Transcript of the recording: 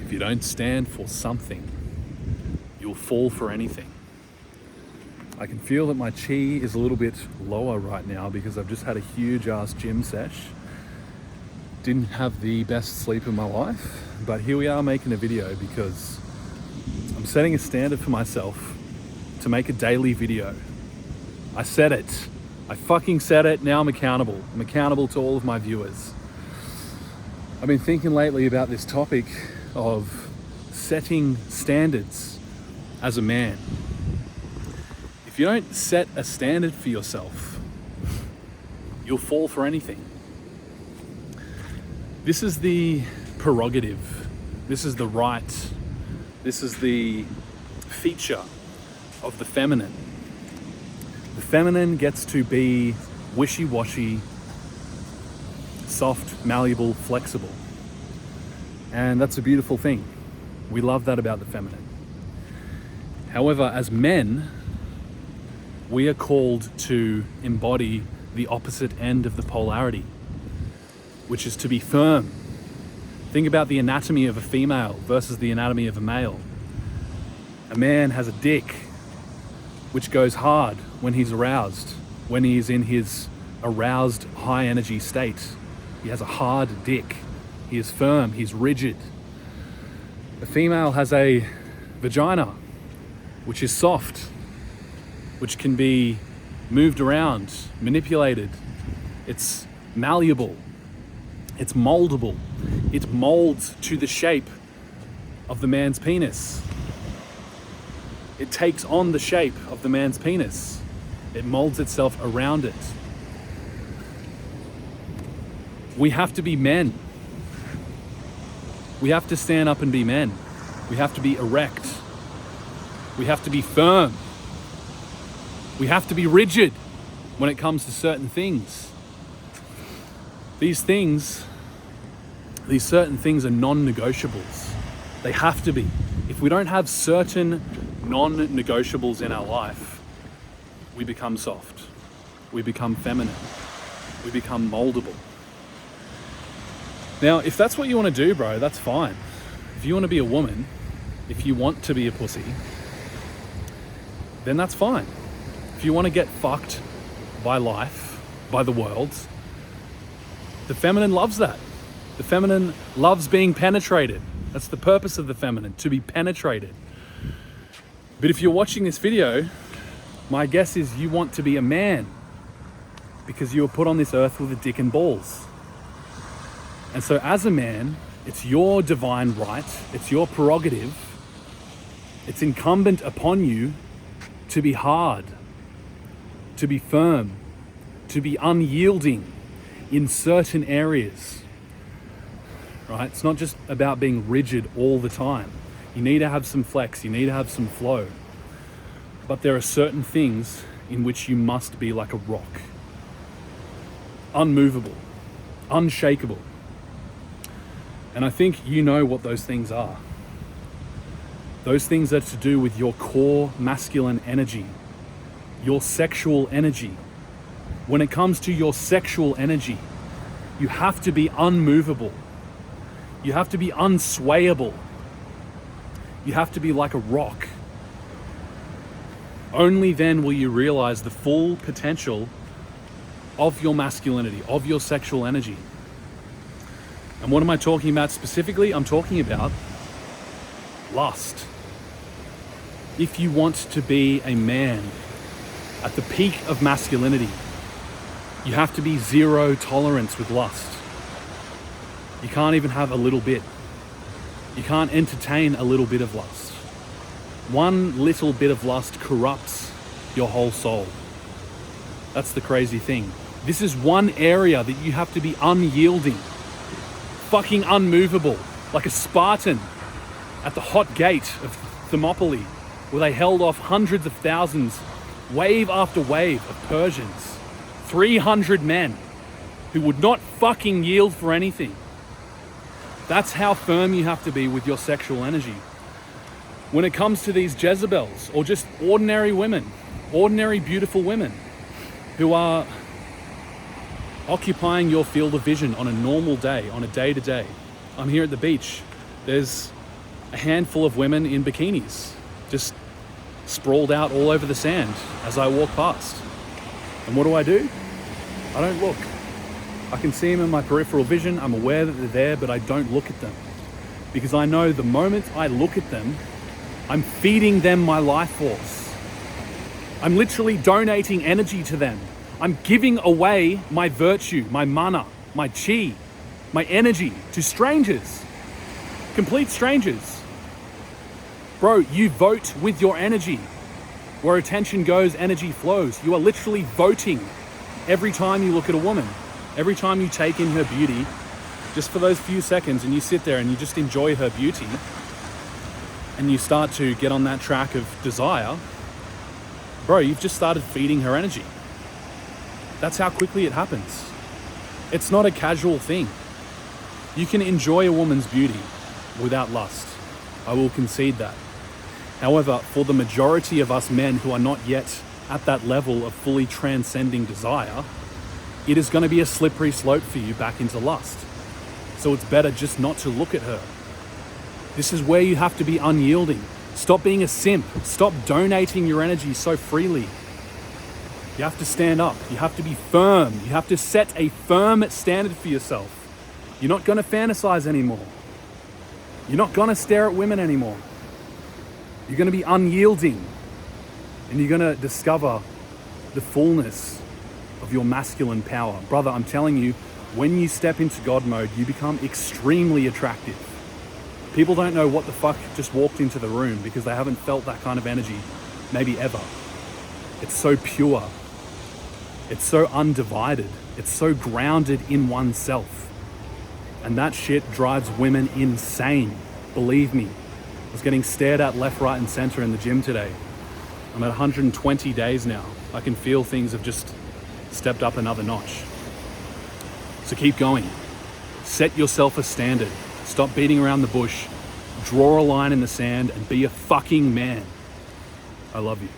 If you don't stand for something, you'll fall for anything. I can feel that my chi is a little bit lower right now because I've just had a huge ass gym sesh. Didn't have the best sleep of my life, but here we are making a video because I'm setting a standard for myself to make a daily video. I said it. I fucking said it. Now I'm accountable. I'm accountable to all of my viewers. I've been thinking lately about this topic of setting standards as a man. If you don't set a standard for yourself, you'll fall for anything. This is the prerogative. This is the right. This is the feature of the feminine. The feminine gets to be wishy-washy, soft, malleable, flexible. And that's a beautiful thing. We love that about the feminine. However, as men, we are called to embody the opposite end of the polarity, which is to be firm. Think about the anatomy of a female versus the anatomy of a male. A man has a dick, which goes hard when he's aroused, when he is in his aroused high energy state. He has a hard dick. He is firm, he's rigid. A female has a vagina, which is soft, which can be moved around, manipulated. It's malleable, it's moldable. It molds to the shape of the man's penis. It takes on the shape of the man's penis. It molds itself around it. We have to be men. We have to stand up and be men. We have to be erect. We have to be firm. We have to be rigid when it comes to certain things. These certain things are non-negotiables. They have to be. If we don't have certain non-negotiables in our life, we become soft. We become feminine. We become moldable. Now, if that's what you want to do, bro, that's fine. If you want to be a woman, if you want to be a pussy, then that's fine. If you want to get fucked by life, by the world, the feminine loves that. The feminine loves being penetrated. That's the purpose of the feminine, to be penetrated. But if you're watching this video, my guess is you want to be a man because you were put on this earth with a dick and balls. And so as a man, it's your divine right, it's your prerogative, it's incumbent upon you to be hard, to be firm, to be unyielding in certain areas, right? It's not just about being rigid all the time. You need to have some flex, you need to have some flow. But there are certain things in which you must be like a rock. Unmovable, unshakable. And I think you know what those things are. Those things are to do with your core masculine energy, your sexual energy. When it comes to your sexual energy, you have to be unmovable. You have to be unswayable. You have to be like a rock. Only then will you realize the full potential of your masculinity, of your sexual energy. And what am I talking about specifically? I'm talking about lust. If you want to be a man at the peak of masculinity, you have to be zero tolerance with lust. You can't even have a little bit. You can't entertain a little bit of lust. One little bit of lust corrupts your whole soul. That's the crazy thing. This is one area that you have to be unyielding, fucking unmovable, like a Spartan at the hot gate of Thermopylae, where they held off hundreds of thousands, wave after wave of Persians, 300 men who would not fucking yield for anything. That's how firm you have to be with your sexual energy. When it comes to these Jezebels, or just ordinary women, ordinary beautiful women who are occupying your field of vision on a normal day, on a day-to-day. I'm here at the beach. There's a handful of women in bikinis, just sprawled out all over the sand as I walk past. And what do? I don't look. I can see them in my peripheral vision. I'm aware that they're there, but I don't look at them. Because I know the moment I look at them, I'm feeding them my life force. I'm literally donating energy to them. I'm giving away my virtue, my mana, my chi, my energy to strangers. Complete strangers. Bro, you vote with your energy. Where attention goes, energy flows. You are literally voting every time you look at a woman. Every time you take in her beauty, just for those few seconds, and you sit there and you just enjoy her beauty, and you start to get on that track of desire, bro, you've just started feeding her energy. That's how quickly it happens. It's not a casual thing. You can enjoy a woman's beauty without lust. I will concede that. However, for the majority of us men who are not yet at that level of fully transcending desire, it is going to be a slippery slope for you back into lust. So it's better just not to look at her. This is where you have to be unyielding. Stop being a simp. Stop donating your energy so freely. You have to stand up. You have to be firm. You have to set a firm standard for yourself. You're not going to fantasize anymore. You're not going to stare at women anymore. You're going to be unyielding. And you're going to discover the fullness of your masculine power. Brother, I'm telling you, when you step into God mode, you become extremely attractive. People don't know what the fuck just walked into the room because they haven't felt that kind of energy, maybe ever. It's so pure. It's so undivided. It's so grounded in oneself. And that shit drives women insane. Believe me. I was getting stared at left, right, and center in the gym today. I'm at 120 days now. I can feel things have just stepped up another notch. So keep going. Set yourself a standard. Stop beating around the bush. Draw a line in the sand and be a fucking man. I love you.